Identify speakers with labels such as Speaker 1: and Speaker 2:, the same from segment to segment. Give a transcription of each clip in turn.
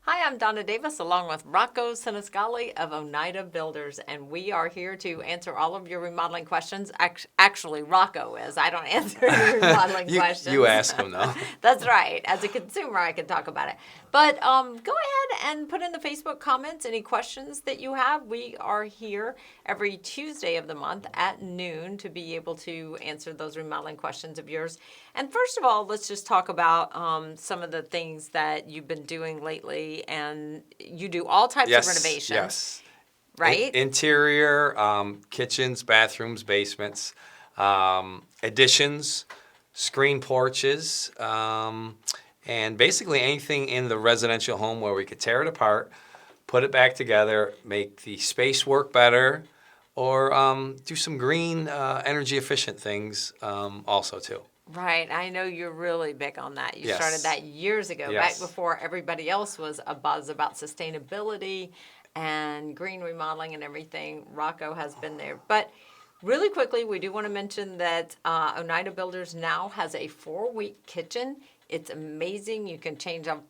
Speaker 1: Hi, I'm Donna Davis along with Rocco Sinisgalli of Oneida Builders, and we are here to answer all of your remodeling questions. Actually, Rocco is. I don't answer your remodeling questions.
Speaker 2: You ask them though.
Speaker 1: That's right. As a consumer, I can talk about it. But go ahead and put in the Facebook comments any questions that you have. We are here every Tuesday of the month at noon to be able to answer those remodeling questions of yours. And first of all, let's just talk about some of the things that you've been doing lately. And you do all types of renovations,
Speaker 2: Yes.
Speaker 1: right?
Speaker 2: Interior, kitchens, bathrooms, basements, additions, screen porches, and basically anything in the residential home where we could tear it apart, put it back together, make the space work better, or do some green, energy efficient things also too.
Speaker 1: Right. I know you're really big on that. You
Speaker 2: Yes.
Speaker 1: started that years ago,
Speaker 2: Yes.
Speaker 1: right before everybody else was abuzz about sustainability and green remodeling and everything. Rocco has been there. But really quickly, we do want to mention that Oneida Builders now has a 4-week kitchen. It's amazing. You can change up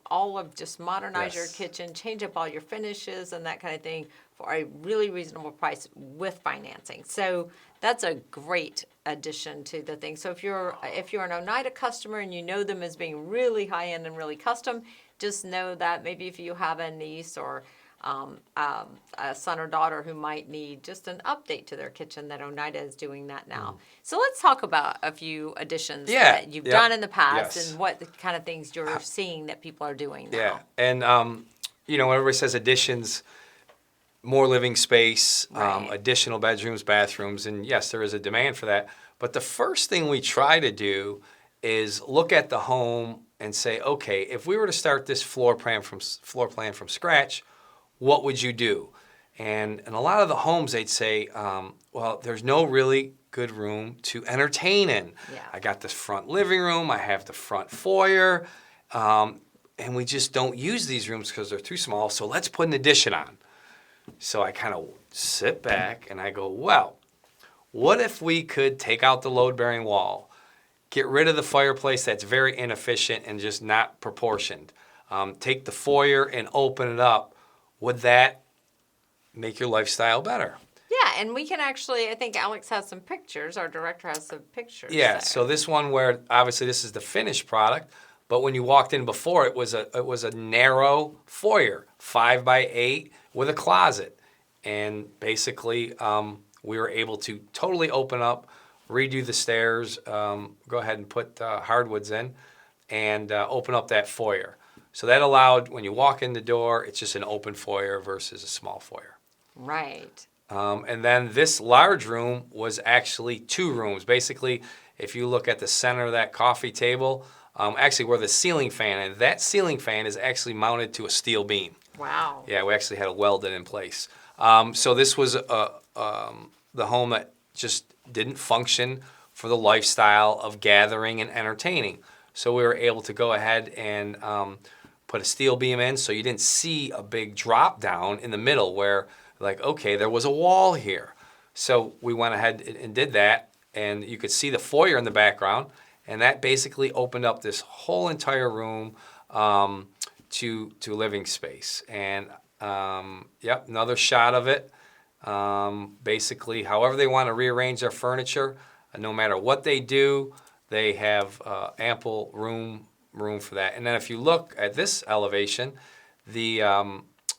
Speaker 1: just modernize your
Speaker 2: Yes.
Speaker 1: kitchen, change up all your finishes and that kind of thing for a really reasonable price with financing. So that's a great addition to the thing. So if you're an Oneida customer and you know them as being really high end and really custom, just know that maybe if you have a niece or a son or daughter who might need just an update to their kitchen, that Oneida is doing that now. So let's talk about a few additions that you've done in the past
Speaker 2: Yes.
Speaker 1: and what the kind of things you're seeing that people are doing now.
Speaker 2: Yeah, and when everybody says additions, more living space,
Speaker 1: Right.
Speaker 2: additional bedrooms, bathrooms, and yes, there is a demand for that. But the first thing we try to do is look at the home and say, okay, if we were to start this floor plan from scratch, what would you do? And in a lot of the homes, they'd say, well, there's no really good room to entertain in.
Speaker 1: Yeah.
Speaker 2: I got this front living room, I have the front foyer, and we just don't use these rooms because they're too small, so let's put an addition on. So I kind of sit back and I go, well, what if we could take out the load-bearing wall, get rid of the fireplace that's very inefficient and just not proportioned, take the foyer and open it up? Would that make your lifestyle better?
Speaker 1: Yeah, and we can actually, I think Alex has some pictures, our director has some pictures.
Speaker 2: Yeah,
Speaker 1: there.
Speaker 2: so this one where obviously this is the finished product, but when you walked in before, it was a narrow foyer, 5 by 8 with a closet, and basically we were able to totally open up, redo the stairs, go ahead and put hardwoods in, and open up that foyer. So that allowed, when you walk in the door, it's just an open foyer versus a small foyer.
Speaker 1: Right.
Speaker 2: And then this large room was actually 2 rooms. Basically, if you look at the center of that coffee table, actually where the ceiling fan is, that ceiling fan is actually mounted to a steel beam.
Speaker 1: Wow.
Speaker 2: Yeah, we actually had it welded in place. So this was the home that just didn't function for the lifestyle of gathering and entertaining. So we were able to go ahead and put a steel beam in, so you didn't see a big drop down in the middle where, like, okay, there was a wall here. So we went ahead and did that, and you could see the foyer in the background, and that basically opened up this whole entire room to living space. And yep, another shot of it. Basically, however they want to rearrange their furniture, no matter what they do, they have ample room for that. And then if you look at this elevation, the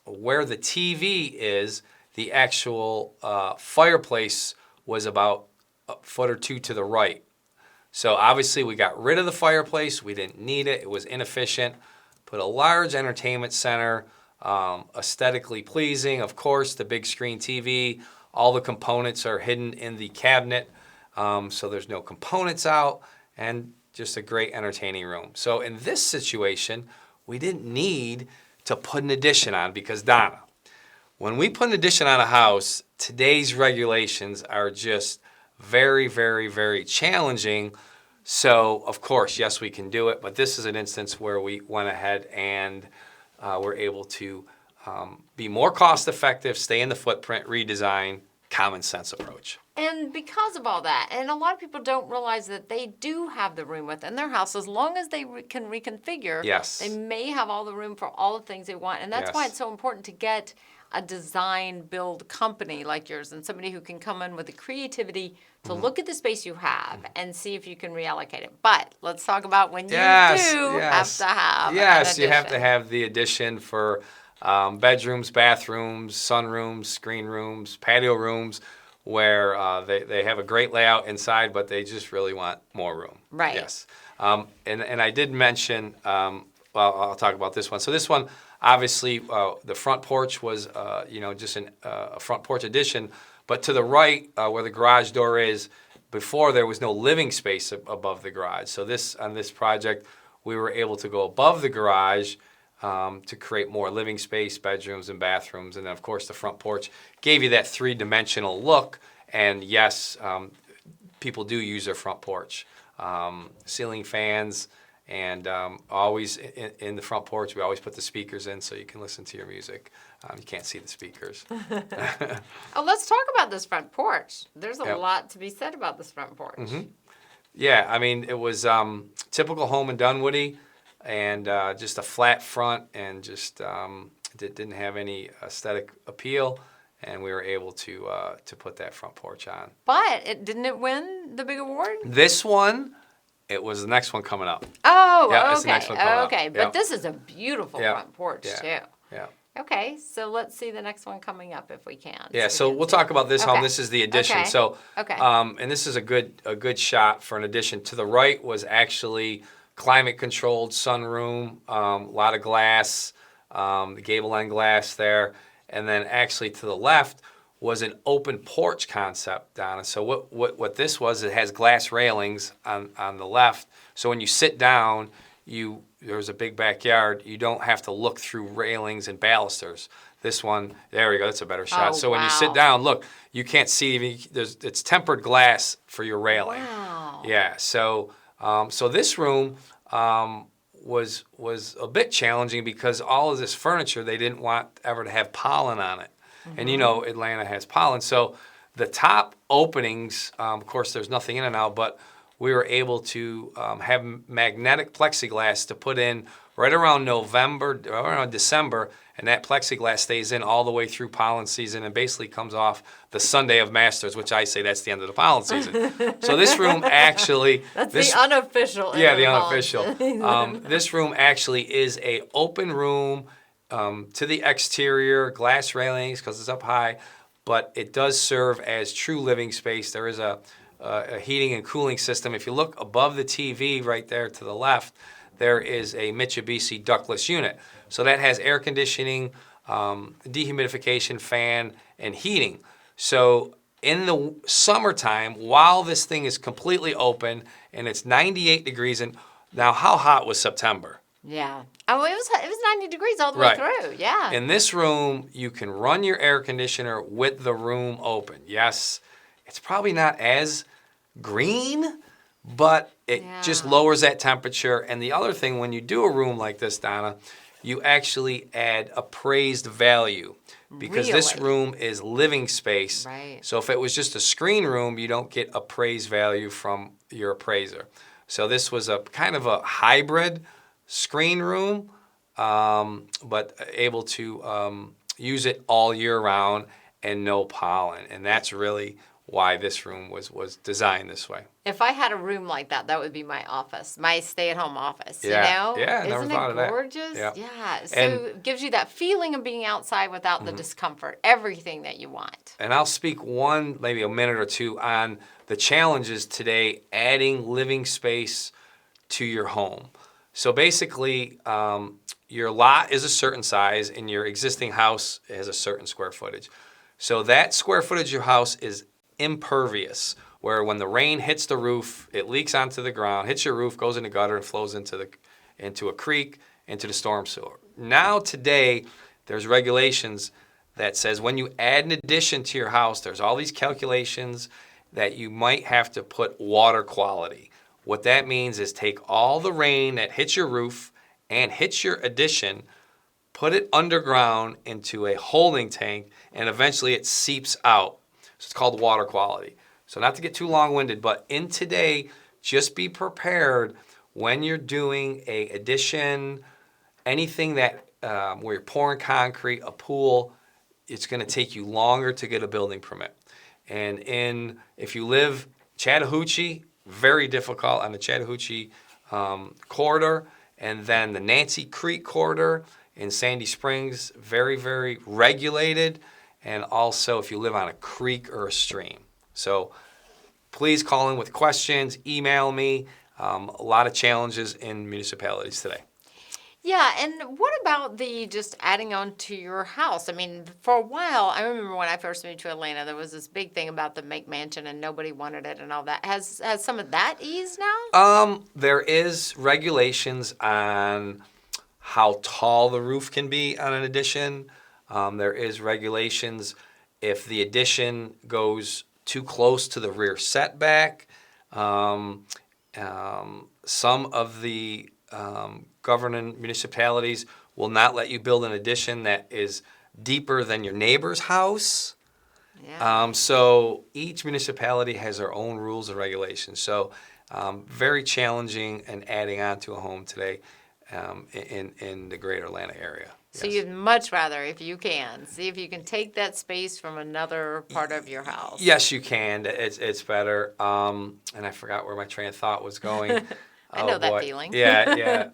Speaker 2: where the TV is, the actual fireplace was about a foot or 2 to the right. So obviously we got rid of the fireplace. We didn't need it. It was inefficient. Put a large entertainment center, aesthetically pleasing. Of course, the big screen TV. All the components are hidden in the cabinet, so there's no components out, and just a great entertaining room. So in this situation, we didn't need to put an addition on because, Donna, when we put an addition on a house, today's regulations are just very, very, very challenging. So, of course, yes, we can do it, but this is an instance where we went ahead and were able to be more cost effective, stay in the footprint, redesign, common sense approach.
Speaker 1: And because of all that, and a lot of people don't realize that they do have the room within their house, as long as they can reconfigure,
Speaker 2: Yes.
Speaker 1: they may have all the room for all the things they want. And that's why
Speaker 2: Yes.
Speaker 1: it's so important to get a design build company like yours and somebody who can come in with the creativity to look at the space you have and see if you can reallocate it. But let's talk about when you do have to have
Speaker 2: Yes,
Speaker 1: an
Speaker 2: you have to
Speaker 1: addition.
Speaker 2: have the addition for bedrooms, bathrooms, sunrooms, screen rooms, patio rooms, where they have a great layout inside, but they just really want more room.
Speaker 1: Right.
Speaker 2: Yes. And I did mention, well, I'll talk about this one. So this one, obviously, the front porch was, just a front porch addition. But to the right, where the garage door is, before there was no living space above the garage. So on this project, we were able to go above the garage to create more living space, bedrooms and bathrooms. And then, of course, the front porch gave you that three-dimensional look. And yes, people do use their front porch. Ceiling fans, and always in the front porch, we always put the speakers in so you can listen to your music. You can't see the speakers.
Speaker 1: Oh, let's talk about this front porch. There's a
Speaker 2: Yep.
Speaker 1: lot to be said about this front porch.
Speaker 2: Yeah, I mean, it was typical home in Dunwoody, and just a flat front, and just didn't have any aesthetic appeal, and we were able to put that front porch on.
Speaker 1: But didn't it win the big award?
Speaker 2: This one, it was the next one coming up.
Speaker 1: Oh,
Speaker 2: Yeah, it's the
Speaker 1: okay.
Speaker 2: next one coming up.
Speaker 1: Okay, but
Speaker 2: Yep.
Speaker 1: this is a beautiful
Speaker 2: Yep.
Speaker 1: front porch
Speaker 2: Yeah.
Speaker 1: too.
Speaker 2: Yeah.
Speaker 1: Okay, so let's see the next one coming up if we can.
Speaker 2: Yeah,
Speaker 1: we
Speaker 2: so
Speaker 1: can
Speaker 2: we'll
Speaker 1: see.
Speaker 2: talk about this home.
Speaker 1: Okay.
Speaker 2: This is the addition.
Speaker 1: Okay.
Speaker 2: So,
Speaker 1: Okay.
Speaker 2: and this is a good shot for an addition. To the right was actually climate controlled sunroom, a lot of glass, the gable end glass there, and then actually to the left was an open porch concept, Donna. So what this was, it has glass railings on the left. So when you sit down, there's a big backyard. You don't have to look through railings and balusters. This one, there we go. That's a better shot.
Speaker 1: Oh,
Speaker 2: So when you
Speaker 1: wow.
Speaker 2: sit down, look, you can't see. It's tempered glass for your railing.
Speaker 1: Wow.
Speaker 2: Yeah. So this room was a bit challenging because all of this furniture they didn't want ever to have pollen on it, and Atlanta has pollen. So the top openings, of course, there's nothing in it now, but we were able to have magnetic plexiglass to put in right around November, around December, and that plexiglass stays in all the way through pollen season and basically comes off the Sunday of Masters, which I say that's the end of the pollen season. So this room actually...
Speaker 1: That's
Speaker 2: this,
Speaker 1: the unofficial.
Speaker 2: Yeah, the
Speaker 1: interval.
Speaker 2: unofficial. This room actually is a open room to the exterior, glass railings because it's up high, but it does serve as true living space. There is a heating and cooling system. If you look above the TV right there to the left, there is a Mitsubishi ductless unit. So that has air conditioning, dehumidification, fan, and heating. So in the summertime, while this thing is completely open and it's 98 degrees, and now how hot was September?
Speaker 1: Yeah. Oh, it was 90 degrees all the
Speaker 2: Right.
Speaker 1: way through. Yeah.
Speaker 2: In this room, you can run your air conditioner with the room open. Yes, it's probably not as green, but it just
Speaker 1: Yeah.
Speaker 2: lowers that temperature. And the other thing, when you do a room like this, Donna, you actually add appraised value because this
Speaker 1: Really?
Speaker 2: room is living space.
Speaker 1: Right.
Speaker 2: So if it was just a screen room, you don't get appraised value from your appraiser. So this was a kind of a hybrid screen room, but able to use it all year round and no pollen. And that's really why this room was designed this way.
Speaker 1: If I had a room like that, that would be my office, my stay-at-home office.
Speaker 2: Yeah.
Speaker 1: You know?
Speaker 2: Yeah, I never
Speaker 1: Isn't
Speaker 2: thought
Speaker 1: it
Speaker 2: of that.
Speaker 1: gorgeous?
Speaker 2: Yeah.
Speaker 1: Yeah. So
Speaker 2: And-
Speaker 1: it gives you that feeling of being outside without the discomfort. Everything that you want.
Speaker 2: And I'll speak maybe a minute or two on the challenges today adding living space to your home. So basically, your lot is a certain size and your existing house has a certain square footage. So that square footage of your house is impervious, where when the rain hits the roof, it leaks onto the ground, hits your roof, goes in the gutter, and flows into a creek, into the storm sewer. Now today, there's regulations that says when you add an addition to your house, there's all these calculations that you might have to put water quality. What that means is take all the rain that hits your roof and hits your addition, put it underground into a holding tank, and eventually it seeps out. So it's called water quality. So not to get too long-winded, but in today, just be prepared when you're doing a addition, anything that where you're pouring concrete, a pool, it's going to take you longer to get a building permit. And if you live Chattahoochee, very difficult on the Chattahoochee corridor, and then the Nancy Creek corridor in Sandy Springs, very, very regulated, and also if you live on a creek or a stream. So please call in with questions, email me. A lot of challenges in municipalities today.
Speaker 1: Yeah, and what about the just adding on to your house? I mean, for a while, I remember when I first moved to Atlanta, there was this big thing about the McMansion and nobody wanted it and all that. Has some of that eased now?
Speaker 2: There is regulations on how tall the roof can be on an addition. There is regulations if the addition goes too close to the rear setback. Some of the governing municipalities will not let you build an addition that is deeper than your neighbor's house.
Speaker 1: Yeah.
Speaker 2: So each municipality has their own rules and regulations. So very challenging and adding on to a home today in the greater Atlanta area.
Speaker 1: So
Speaker 2: Yes.
Speaker 1: you'd much rather, if you can, see if you can take that space from another part of your house.
Speaker 2: Yes, you can. It's better. And I forgot where my train of thought was going.
Speaker 1: I know that feeling.
Speaker 2: Yeah.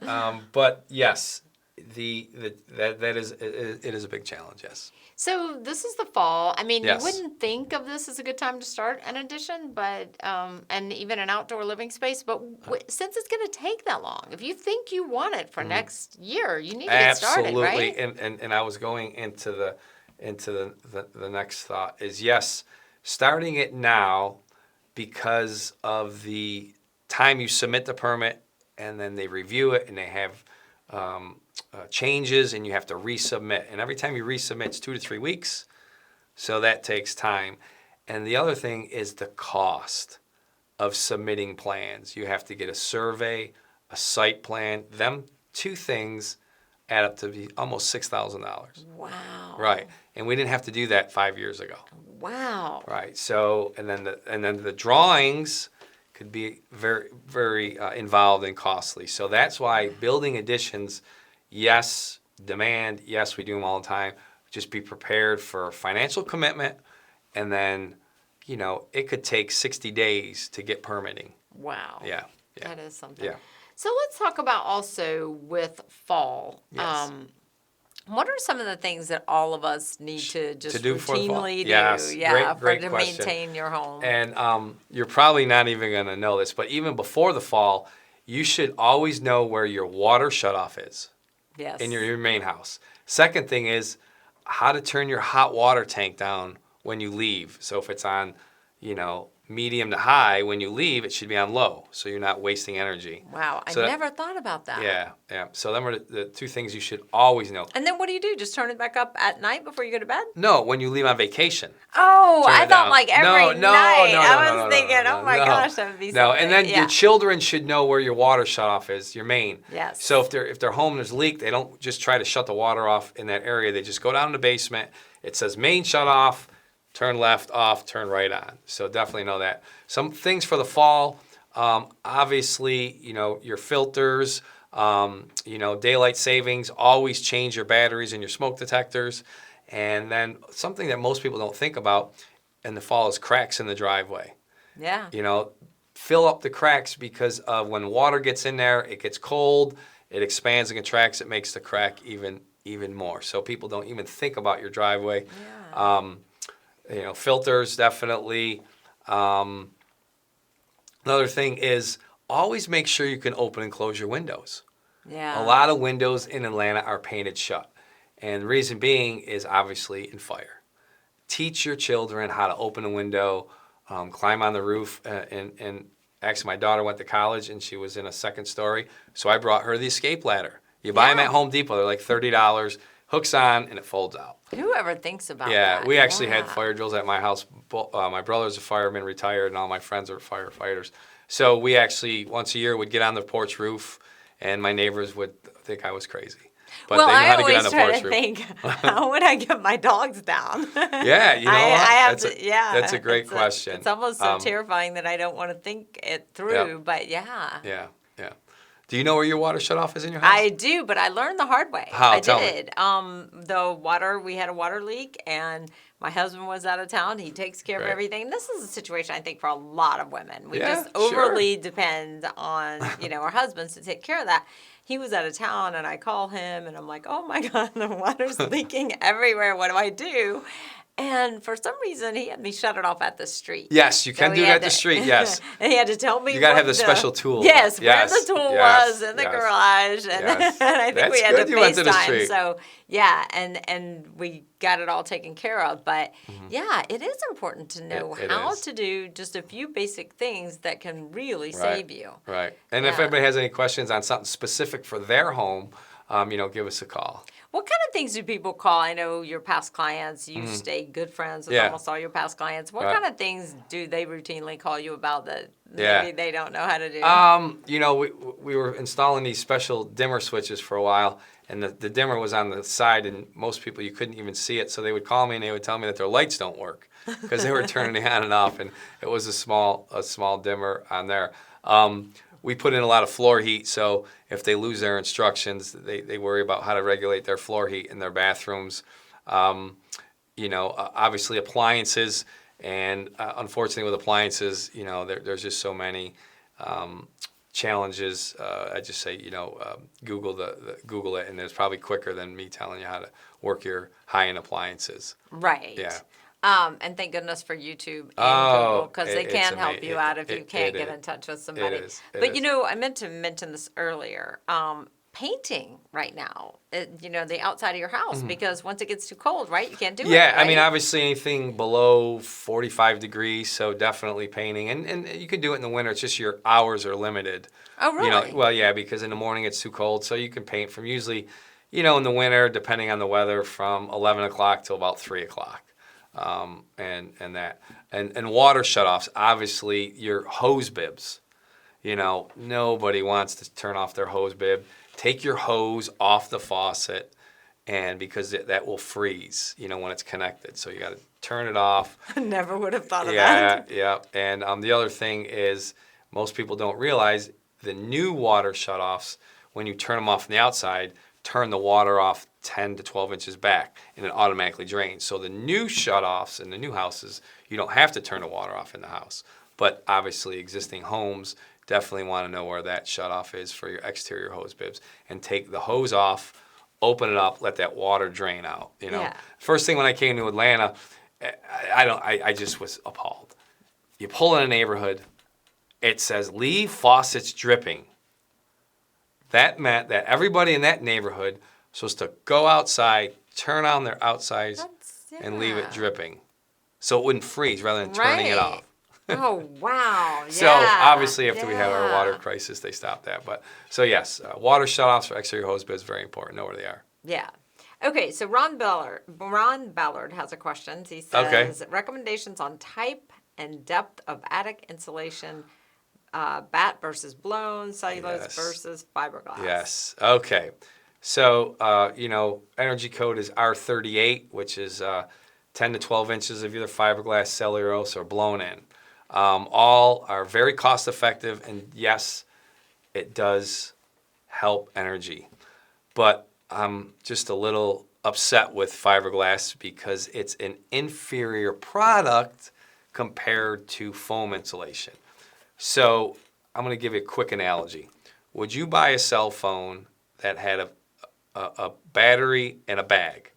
Speaker 2: But yes, that is it is a big challenge. Yes.
Speaker 1: So this is the fall. I mean,
Speaker 2: Yes.
Speaker 1: you wouldn't think of this as a good time to start an addition, but and even an outdoor living space. But since it's going to take that long, if you think you want it for next year, you need to get started,
Speaker 2: Absolutely.
Speaker 1: right?
Speaker 2: And I was going into the next thought is yes, starting it now because of the time you submit the permit and then they review it and they have changes and you have to resubmit. And every time you resubmit, it's 2 to 3 weeks. So that takes time. And the other thing is the cost of submitting plans. You have to get a survey, a site plan. Them two things add up to be almost $6,000.
Speaker 1: Wow.
Speaker 2: Right. And we didn't have to do that 5 years ago.
Speaker 1: Wow.
Speaker 2: Right. So, and then the drawings could be very, very involved and costly. So that's why building additions, yes, demand, yes, we do them all the time. Just be prepared for financial commitment, and then, it could take 60 days to get permitting.
Speaker 1: Wow.
Speaker 2: Yeah.
Speaker 1: That is something.
Speaker 2: Yeah.
Speaker 1: So let's talk about also with fall.
Speaker 2: Yes.
Speaker 1: What are some of the things that all of us need to just
Speaker 2: do for the fall?
Speaker 1: routinely do?
Speaker 2: Yes,
Speaker 1: Yeah,
Speaker 2: great
Speaker 1: to
Speaker 2: question.
Speaker 1: maintain your home.
Speaker 2: And you're probably not even going to know this, but even before the fall, you should always know where your water shutoff is
Speaker 1: Yes.
Speaker 2: in your main house. Second thing is how to turn your hot water tank down when you leave. So if it's on, medium to high, when you leave, it should be on low, so you're not wasting energy.
Speaker 1: Wow, I
Speaker 2: So
Speaker 1: never thought about that.
Speaker 2: Yeah. So them are the two things you should always know.
Speaker 1: And then what do? Just turn it back up at night before you go to bed?
Speaker 2: No, when you leave on vacation.
Speaker 1: Oh,
Speaker 2: Turn
Speaker 1: I
Speaker 2: it
Speaker 1: thought
Speaker 2: down.
Speaker 1: like every
Speaker 2: No,
Speaker 1: night.
Speaker 2: no,
Speaker 1: I
Speaker 2: no,
Speaker 1: was thinking,
Speaker 2: no,
Speaker 1: oh my
Speaker 2: no.
Speaker 1: gosh, that would be
Speaker 2: No,
Speaker 1: something.
Speaker 2: and then
Speaker 1: Yeah.
Speaker 2: your children should know where your water shutoff is, your main.
Speaker 1: Yes.
Speaker 2: So if their home is leaked, they don't just try to shut the water off in that area. They just go down in the basement. It says main shut off, turn left off, turn right on. So definitely know that. Some things for the fall, obviously, your filters, daylight savings, always change your batteries and your smoke detectors. And then something that most people don't think about in the fall is cracks in the driveway.
Speaker 1: Yeah.
Speaker 2: Fill up the cracks because of when water gets in there, it gets cold, it expands and contracts, it makes the crack even more. So people don't even think about your driveway.
Speaker 1: Yeah.
Speaker 2: Filters definitely. Another thing is always make sure you can open and close your windows.
Speaker 1: Yeah.
Speaker 2: A lot of windows in Atlanta are painted shut. And the reason being is obviously in fire. Teach your children how to open a window, climb on the roof. And actually, my daughter went to college and she was in a second story. So I brought her the escape ladder. You buy them at Home Depot. They're like $30. Hooks on and it folds out.
Speaker 1: Whoever thinks about
Speaker 2: Yeah,
Speaker 1: that?
Speaker 2: we actually
Speaker 1: Yeah.
Speaker 2: had fire drills at my house. My brother's a fireman, retired, and all my friends are firefighters. So we actually, once a year, would get on the porch roof, and my neighbors would think I was crazy. but
Speaker 1: Well,
Speaker 2: they know
Speaker 1: I
Speaker 2: how to get on
Speaker 1: always
Speaker 2: the
Speaker 1: try
Speaker 2: porch
Speaker 1: to
Speaker 2: roof.
Speaker 1: think, how would I get my dogs down?
Speaker 2: Yeah, you know what?
Speaker 1: I have
Speaker 2: That's
Speaker 1: to, yeah.
Speaker 2: that's a great question.
Speaker 1: It's almost so
Speaker 2: Um,
Speaker 1: terrifying that I don't want to think it
Speaker 2: Yep.
Speaker 1: through, but yeah.
Speaker 2: Yeah, yeah. Do you know where your water shutoff is in your house?
Speaker 1: I do, but I learned the hard way.
Speaker 2: How?
Speaker 1: I
Speaker 2: Tell me.
Speaker 1: did. We had a water leak, and my husband was out of town. He takes care of
Speaker 2: Right.
Speaker 1: everything. This is a situation I think for a lot of women. We
Speaker 2: Yeah,
Speaker 1: just
Speaker 2: sure.
Speaker 1: overly depend on, our husbands to take care of that. He was out of town, and I call him, and I'm like, oh my God, the water's leaking everywhere. What do I do? And for some reason, he had me shut it off at the street.
Speaker 2: Yes, you
Speaker 1: So
Speaker 2: can
Speaker 1: he
Speaker 2: do that
Speaker 1: had
Speaker 2: at the
Speaker 1: to-
Speaker 2: street. Yes.
Speaker 1: And he had to tell me
Speaker 2: You gotta
Speaker 1: what
Speaker 2: have the special tool.
Speaker 1: Yes,
Speaker 2: Yes,
Speaker 1: where the tool
Speaker 2: yes,
Speaker 1: was in the
Speaker 2: yes.
Speaker 1: garage. And,
Speaker 2: Yes.
Speaker 1: and I think
Speaker 2: That's
Speaker 1: we had
Speaker 2: good
Speaker 1: to
Speaker 2: you went to the
Speaker 1: FaceTime.
Speaker 2: street.
Speaker 1: So, yeah, and we got it all taken care of. But, yeah, it is important to know
Speaker 2: It
Speaker 1: how
Speaker 2: is.
Speaker 1: to do just a few basic things that can really save you.
Speaker 2: Right. And if
Speaker 1: Yeah.
Speaker 2: anybody has any questions on something specific for their home, give us a call.
Speaker 1: What kind of things do people call? I know your past clients, you stay good friends with
Speaker 2: Yeah.
Speaker 1: almost all your past clients. What
Speaker 2: Right.
Speaker 1: kind of things do they routinely call you about that
Speaker 2: Yeah.
Speaker 1: maybe they don't know how to do?
Speaker 2: We were installing these special dimmer switches for a while, and the dimmer was on the side, and most people, you couldn't even see it. So they would call me and they would tell me that their lights don't work because they were turning it on and off, and it was a small dimmer on there. We put in a lot of floor heat, so if they lose their instructions, they worry about how to regulate their floor heat in their bathrooms. Obviously appliances, and unfortunately with appliances, there's just so many challenges. I just say, Google Google it, and it's probably quicker than me telling you how to work your high-end appliances.
Speaker 1: Right.
Speaker 2: Yeah.
Speaker 1: And thank goodness for YouTube and
Speaker 2: Oh,
Speaker 1: Google, because they
Speaker 2: it's
Speaker 1: can help you out if you
Speaker 2: it
Speaker 1: can't get
Speaker 2: is.
Speaker 1: in touch with somebody.
Speaker 2: is. It
Speaker 1: But
Speaker 2: is.
Speaker 1: I meant to mention this earlier. Painting right now, the outside of your house, because once it gets too cold, right, you can't do it.
Speaker 2: Yeah, I mean,
Speaker 1: right?
Speaker 2: obviously anything below 45 degrees, so definitely painting. And you can do it in the winter, it's just your hours are limited.
Speaker 1: Oh, really?
Speaker 2: Well, yeah, because in the morning it's too cold, so you can paint from usually, in the winter, depending on the weather, from 11 o'clock till about 3 o'clock. And water shutoffs, obviously your hose bibs. Nobody wants to turn off their hose bib. Take your hose off the faucet, and because that will freeze, when it's connected. So you got to turn it off.
Speaker 1: Never would have thought of
Speaker 2: Yeah,
Speaker 1: that.
Speaker 2: yeah. And the other thing is, most people don't realize the new water shutoffs, when you turn them off from the outside, turn the water off 10 to 12 inches back, and it automatically drains. So the new shutoffs in the new houses, you don't have to turn the water off in the house. But obviously existing homes definitely want to know where that shutoff is for your exterior hose bibs, and take the hose off, open it up, let that water drain out.
Speaker 1: Yeah.
Speaker 2: First thing when I came to Atlanta, I just was appalled. You pull in a neighborhood, it says leave faucets dripping. That meant that everybody in that neighborhood was supposed to go outside, turn on their outsides, and leave it
Speaker 1: yeah.
Speaker 2: dripping, so it wouldn't freeze rather than turning it
Speaker 1: Right.
Speaker 2: off.
Speaker 1: Oh, wow. Yeah.
Speaker 2: So obviously after we had our
Speaker 1: yeah.
Speaker 2: water crisis, they stopped that. But so yes, water shutoffs for exterior hose bibs, very important. Know where they are.
Speaker 1: Yeah. Okay, so Ron Ballard has a question. He says, recommendations on type and depth of attic insulation, bat versus blown, cellulose
Speaker 2: Yes.
Speaker 1: versus fiberglass.
Speaker 2: Yes. Okay. So energy code is R38, which is 10 to 12 inches of either fiberglass, cellulose, or blown in. All are very cost effective, and yes, it does help energy. But I'm just a little upset with fiberglass because it's an inferior product compared to foam insulation. So I'm going to give you a quick analogy. Would you buy a cell phone that had a battery and a bag?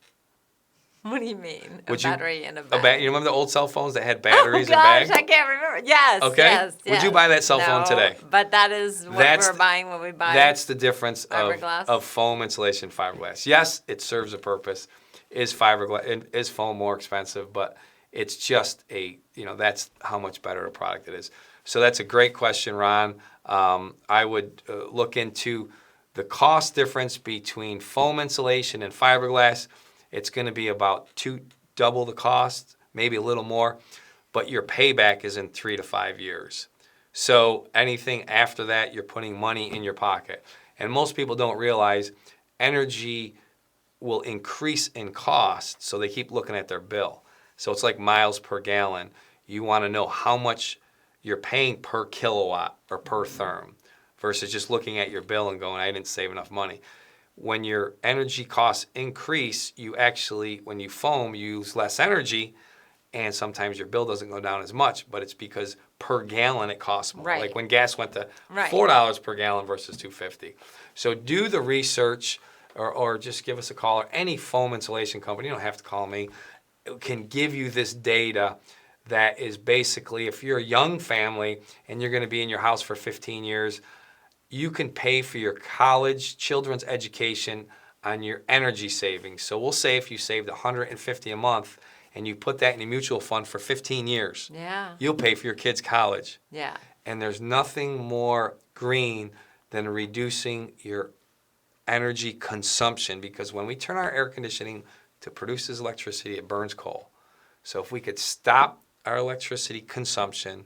Speaker 1: What do you mean?
Speaker 2: Would you-
Speaker 1: Battery and a bag?
Speaker 2: You remember the old cell phones that had batteries
Speaker 1: oh,
Speaker 2: and
Speaker 1: gosh, I
Speaker 2: bags?
Speaker 1: can't remember. Yes,
Speaker 2: Okay.
Speaker 1: yes,
Speaker 2: Would you
Speaker 1: yes.
Speaker 2: buy that cell phone
Speaker 1: No,
Speaker 2: today?
Speaker 1: But that is what
Speaker 2: That's
Speaker 1: we're
Speaker 2: the-
Speaker 1: buying when we buy.
Speaker 2: That's the difference
Speaker 1: Fiberglass?
Speaker 2: of foam insulation, fiberglass. Yes, it serves a purpose. Is foam more expensive? But it's just that's how much better a product it is. So that's a great question, Ron. I would look into the cost difference between foam insulation and fiberglass. It's going to be about double the cost, maybe a little more, but your payback is in 3 to 5 years. So anything after that, you're putting money in your pocket. And most people don't realize energy will increase in cost, so they keep looking at their bill. So it's like miles per gallon. You want to know how much you're paying per kilowatt or per therm versus just looking at your bill and going, I didn't save enough money. When your energy costs increase, you actually, when you foam, you use less energy, and sometimes your bill doesn't go down as much, but it's because per gallon it costs more.
Speaker 1: Right.
Speaker 2: Like when gas went to
Speaker 1: Right.
Speaker 2: $4 per gallon versus $2.50. So do the research, or just give us a call, or any foam insulation company, you don't have to call me, can give you this data that is basically, if you're a young family and you're going to be in your house for 15 years, you can pay for your college, children's education on your energy savings. So we'll say if you saved $150 a month and you put that in a mutual fund for 15 years,
Speaker 1: Yeah.
Speaker 2: you'll pay for your kids' college.
Speaker 1: Yeah.
Speaker 2: And there's nothing more green than reducing your energy consumption, because when we turn our air conditioning to produce this electricity, it burns coal. So if we could stop our electricity consumption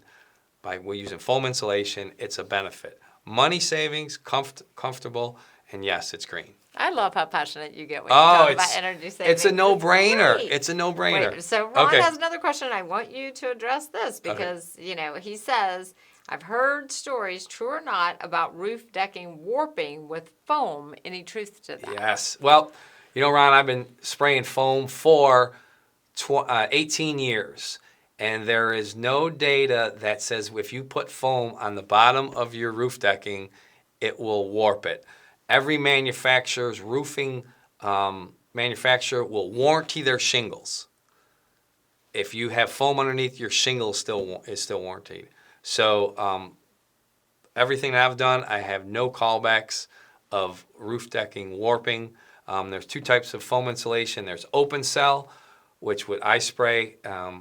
Speaker 2: by using foam insulation, it's a benefit. Money savings, comfortable, and yes, it's green.
Speaker 1: I love how passionate you get when you talk about energy savings.
Speaker 2: It's a no-brainer.
Speaker 1: Great.
Speaker 2: It's a no-brainer.
Speaker 1: Wait, so Ron
Speaker 2: Okay.
Speaker 1: has another question. I want you to address this because, he says, I've heard stories, true or not, about roof decking warping with foam. Any truth to that?
Speaker 2: Yes. Well, Ron, I've been spraying foam for 18 years, and there is no data that says if you put foam on the bottom of your roof decking, it will warp it. Every manufacturer's roofing manufacturer will warranty their shingles. If you have foam underneath, your shingle is still warranted. So everything that I've done, I have no callbacks of roof decking warping. There's two types of foam insulation. There's open cell, which I spray,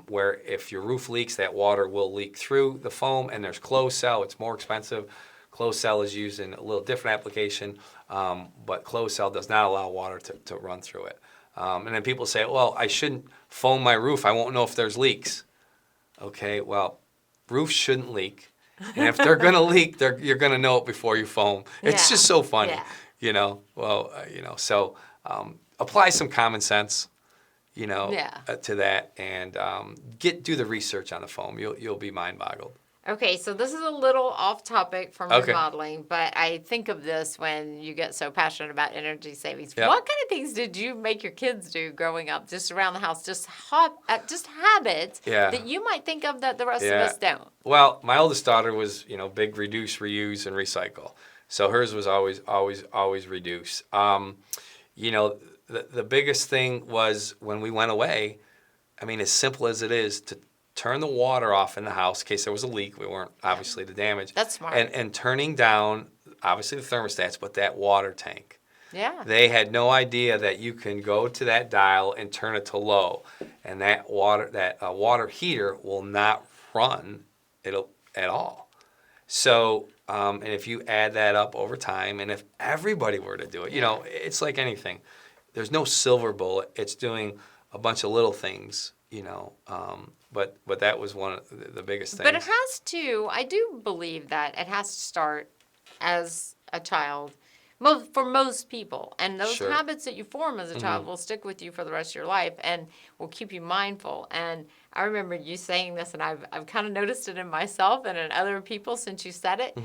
Speaker 2: where if your roof leaks, that water will leak through the foam. And there's closed cell. It's more expensive. Closed cell is used in a little different application, but closed cell does not allow water to run through it. And then people say, well, I shouldn't foam my roof. I won't know if there's leaks. Okay, well, roofs shouldn't leak. And if they're going to leak, you're going to know it before you foam. It's just so funny, So apply some common sense, to that, and do the research on the foam. You'll be mind-boggled.
Speaker 1: Okay, so this is a little off topic from
Speaker 2: Okay.
Speaker 1: remodeling, but I think of this when you get so passionate about energy savings.
Speaker 2: Yep.
Speaker 1: What kind of things did you make your kids do growing up, just around the house, just habits that you might think of that the rest of us don't?
Speaker 2: Well, my oldest daughter was, big reduce, reuse, and recycle. So hers was always reduce. The biggest thing was when we went away, as simple as it is, to turn the water off in the house in case there was a leak. We weren't obviously to damage.
Speaker 1: That's smart.
Speaker 2: And turning down, obviously the thermostats, but that water tank.
Speaker 1: Yeah.
Speaker 2: They had no idea that you can go to that dial and turn it to low, and that water heater will not run at all. So, and if you add that up over time, and if everybody were to do it, it's like anything. There's no silver bullet. It's doing a bunch of little things, But that was one of the biggest things.
Speaker 1: But it has to, I do believe that it has to start as a child, for most people. And those
Speaker 2: Sure.
Speaker 1: habits that you form as a child will stick with you for the rest of your life and will keep you mindful. And I remember you saying this, and I've kind of noticed it in myself and in other people since you said it.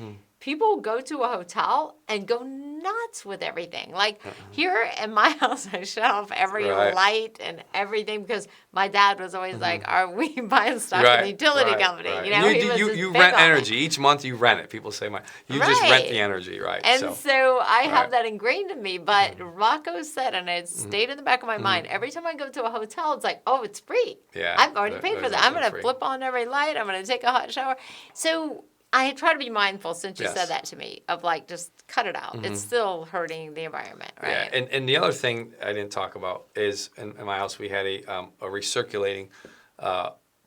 Speaker 1: People go to a hotel and go nuts with everything. Like here in my house, I shut off every light and everything because my dad was always like, "Are we buying stock in the utility company?"
Speaker 2: Right.
Speaker 1: You
Speaker 2: rent energy each month. You rent it. People say, "You just rent the energy, right?"
Speaker 1: And so I have that ingrained in me. But Rocco said, and it stayed in the back of my mind. Every time I go to a hotel, it's like, "Oh, it's free.
Speaker 2: Yeah,
Speaker 1: I've already paid for that. I'm going to flip on every light. I'm going to take a hot shower." So I try to be mindful since you said that to me of like just cut it out. It's still hurting the environment, right?
Speaker 2: Yeah, and the other thing I didn't talk about is in my house we had a recirculating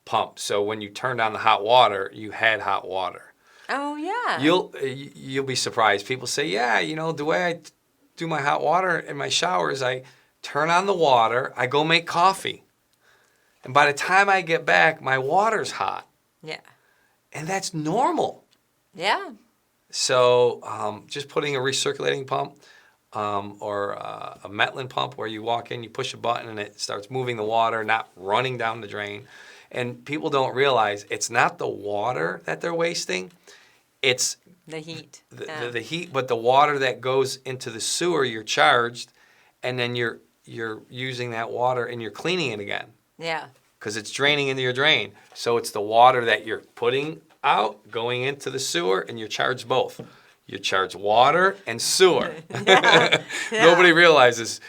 Speaker 2: pump. So when you turned on the hot water, you had hot water.
Speaker 1: Oh yeah.
Speaker 2: You'll be surprised. People say, the way I do my hot water in my shower is I turn on the water, I go make coffee, and by the time I get back, my water's hot.
Speaker 1: Yeah.
Speaker 2: And that's normal.
Speaker 1: Yeah.
Speaker 2: So just putting a recirculating pump, or a Metlin pump where you walk in, you push a button, and it starts moving the water, not running down the drain. And people don't realize it's not the water that they're wasting, it's
Speaker 1: The heat.
Speaker 2: the heat, but the water that goes into the sewer, you're charged, and then you're using that water and you're cleaning it again
Speaker 1: Yeah.
Speaker 2: because it's draining into your drain. So it's the water that you're putting out, going into the sewer, and you're charged both. You charge water and sewer.
Speaker 1: Yeah.
Speaker 2: Nobody realizes,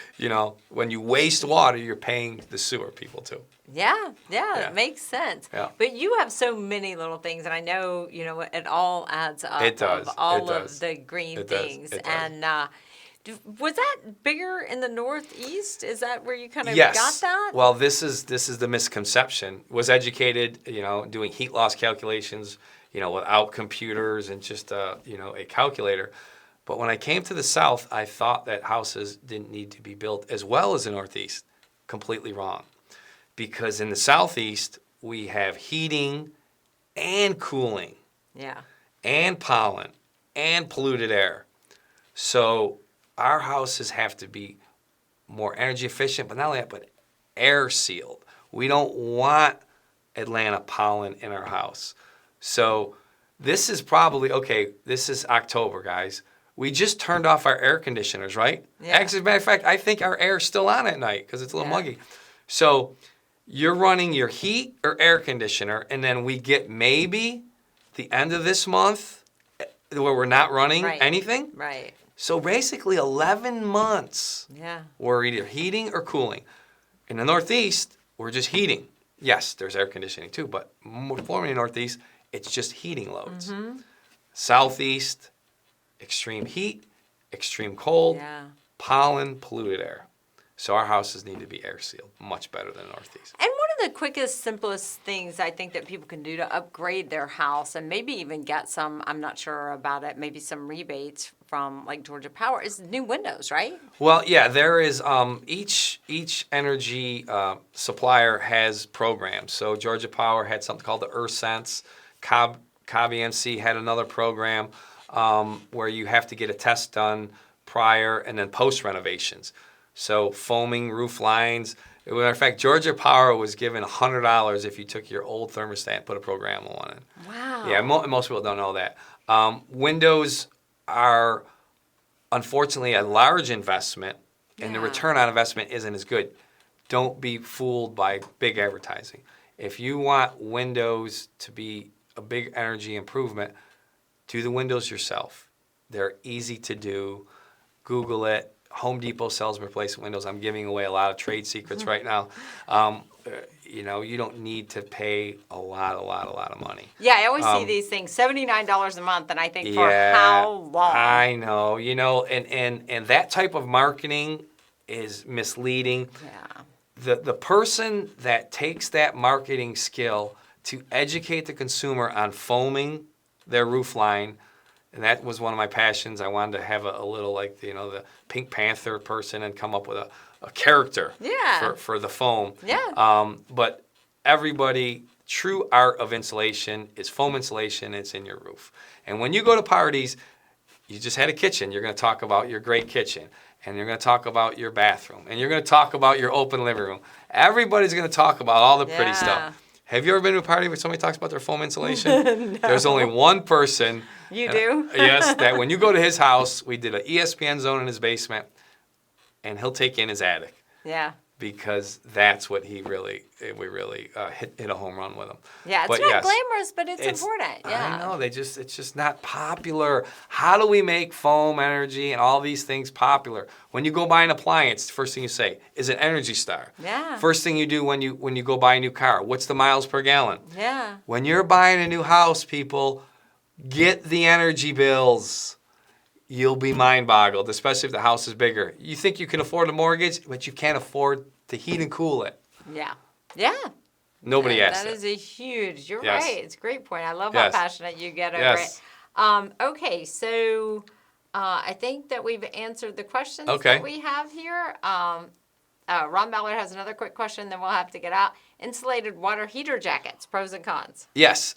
Speaker 2: when you waste water, you're paying the sewer people too.
Speaker 1: Yeah,
Speaker 2: Yeah.
Speaker 1: it makes sense.
Speaker 2: Yeah.
Speaker 1: But you have so many little things, and I know, it all adds up.
Speaker 2: It does.
Speaker 1: Of all
Speaker 2: It
Speaker 1: of
Speaker 2: does.
Speaker 1: the green
Speaker 2: It does.
Speaker 1: things.
Speaker 2: It does.
Speaker 1: And was that bigger in the Northeast? Is that where you kind of
Speaker 2: Yes.
Speaker 1: got that?
Speaker 2: Well, this is the misconception. Was educated, doing heat loss calculations, without computers and just a calculator. But when I came to the South, I thought that houses didn't need to be built as well as the Northeast. Completely wrong. Because in the Southeast, we have heating and cooling
Speaker 1: Yeah.
Speaker 2: and pollen and polluted air. So our houses have to be more energy efficient, but not only that, but air sealed. We don't want Atlanta pollen in our house. So this is probably, this is October, guys. We just turned off our air conditioners, right?
Speaker 1: Yeah.
Speaker 2: Actually, as a matter of fact, I think our air's still on at night because it's a little
Speaker 1: Yeah.
Speaker 2: muggy. So you're running your heat or air conditioner, and then we get maybe the end of this month where we're not running
Speaker 1: Right.
Speaker 2: anything.
Speaker 1: Right.
Speaker 2: So basically 11 months
Speaker 1: Yeah.
Speaker 2: we're either heating or cooling. In the Northeast, we're just heating. Yes, there's air conditioning too, but more formally in the Northeast, it's just heating loads.
Speaker 1: Mm-hmm.
Speaker 2: Southeast, extreme heat, extreme cold,
Speaker 1: Yeah.
Speaker 2: pollen, polluted air. So our houses need to be air sealed, much better than the Northeast.
Speaker 1: And one of the quickest, simplest things I think that people can do to upgrade their house and maybe even get some, I'm not sure about it, maybe some rebates from like Georgia Power is new windows, right?
Speaker 2: Well, yeah, there is each energy supplier has programs. So Georgia Power had something called the Earth Sense. Cobb EMC had another program where you have to get a test done prior and then post renovations. So foaming roof lines. As a matter of fact, Georgia Power was given $100 if you took your old thermostat and put a programmable one in.
Speaker 1: Wow.
Speaker 2: Yeah, most people don't know that. Windows are unfortunately a large investment, and the
Speaker 1: Yeah.
Speaker 2: return on investment isn't as good. Don't be fooled by big advertising. If you want windows to be a big energy improvement, do the windows yourself. They're easy to do. Google it. Home Depot sells replacement windows. I'm giving away a lot of trade secrets right now. You don't need to pay a lot of money.
Speaker 1: Yeah, I always see these things, $79 a month, and I think for
Speaker 2: Yeah,
Speaker 1: how long?
Speaker 2: I know, and that type of marketing is misleading.
Speaker 1: Yeah.
Speaker 2: The person that takes that marketing skill to educate the consumer on foaming their roof line, and that was one of my passions. I wanted to have a little like the Pink Panther person and come up with a character
Speaker 1: Yeah.
Speaker 2: for the foam.
Speaker 1: Yeah.
Speaker 2: But everybody, true art of insulation is foam insulation. It's in your roof. And when you go to parties, you just had a kitchen. You're going to talk about your great kitchen. And you're going to talk about your bathroom. And you're going to talk about your open living room. Everybody's going to talk about all the pretty
Speaker 1: Yeah.
Speaker 2: stuff. Have you ever been to a party where somebody talks about their foam insulation? No. There's only one person.
Speaker 1: You do?
Speaker 2: Yes, that when you go to his house, we did an ESPN zone in his basement, and he'll take you in his attic.
Speaker 1: Yeah.
Speaker 2: Because that's what we really hit a home run with him.
Speaker 1: Yeah, it's
Speaker 2: But
Speaker 1: not
Speaker 2: yes,
Speaker 1: glamorous, but it's important. Yeah.
Speaker 2: I know, it's just not popular. How do we make foam energy and all these things popular? When you go buy an appliance, the first thing you say, is it Energy Star?
Speaker 1: Yeah.
Speaker 2: First thing you do when you go buy a new car, what's the miles per gallon?
Speaker 1: Yeah.
Speaker 2: When you're buying a new house, people, get the energy bills. You'll be mind-boggled, especially if the house is bigger. You think you can afford a mortgage, but you can't afford to heat and cool it.
Speaker 1: Yeah. Yeah.
Speaker 2: Nobody
Speaker 1: Yeah,
Speaker 2: asked
Speaker 1: that
Speaker 2: it.
Speaker 1: is a huge, you're
Speaker 2: Yes.
Speaker 1: right. It's a great point. I love
Speaker 2: Yes.
Speaker 1: how passionate you get over
Speaker 2: Yes.
Speaker 1: it. Okay, so I think that we've answered the questions
Speaker 2: Okay.
Speaker 1: that we have here. Ron Ballard has another quick question, then we'll have to get out. Insulated water heater jackets, pros and cons.
Speaker 2: Yes.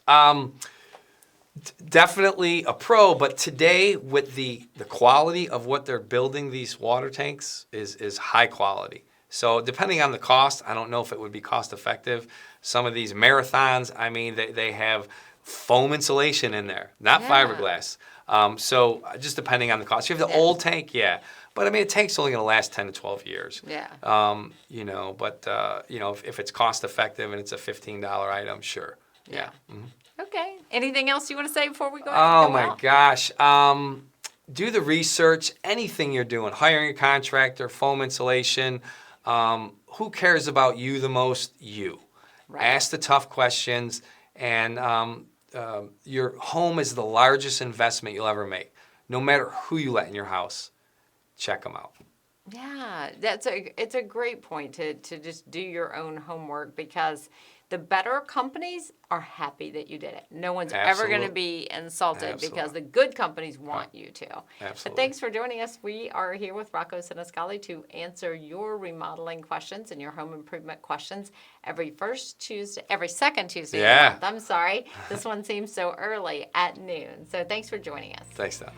Speaker 2: Definitely a pro, but today with the quality of what they're building, these water tanks is high quality. So depending on the cost, I don't know if it would be cost effective. Some of these marathons, I mean, they have foam insulation in there, not
Speaker 1: Yeah.
Speaker 2: fiberglass. So just depending on the cost. You have the
Speaker 1: Yes.
Speaker 2: old tank, yeah. But I mean, a tank's only gonna last 10 to 12 years.
Speaker 1: Yeah.
Speaker 2: You know, but you know, if it's cost effective and it's a $15 item, sure. Yeah. Mhm.
Speaker 1: Okay. Anything else you want to say before we go?
Speaker 2: Oh
Speaker 1: go
Speaker 2: my
Speaker 1: out?
Speaker 2: gosh. Do the research, anything you're doing, hiring a contractor, foam insulation. Who cares about you the most? You.
Speaker 1: Right.
Speaker 2: Ask the tough questions, and your home is the largest investment you'll ever make. No matter who you let in your house, check them out.
Speaker 1: Yeah, it's a great point to just do your own homework, because the better companies are happy that you did it. No one's ever going to
Speaker 2: Absolutely.
Speaker 1: be insulted because
Speaker 2: Absolutely.
Speaker 1: the good companies want you to. But
Speaker 2: Absolutely.
Speaker 1: thanks for joining us. We are here with Rocco Sinisgalli to answer your remodeling questions and your home improvement questions every second Tuesday of the
Speaker 2: Yeah.
Speaker 1: month. I'm sorry. This one seems so early at noon. So thanks for joining us.
Speaker 2: Thanks, Donna.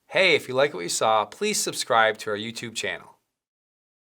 Speaker 2: Hey, if you like what you saw, please subscribe to our YouTube channel.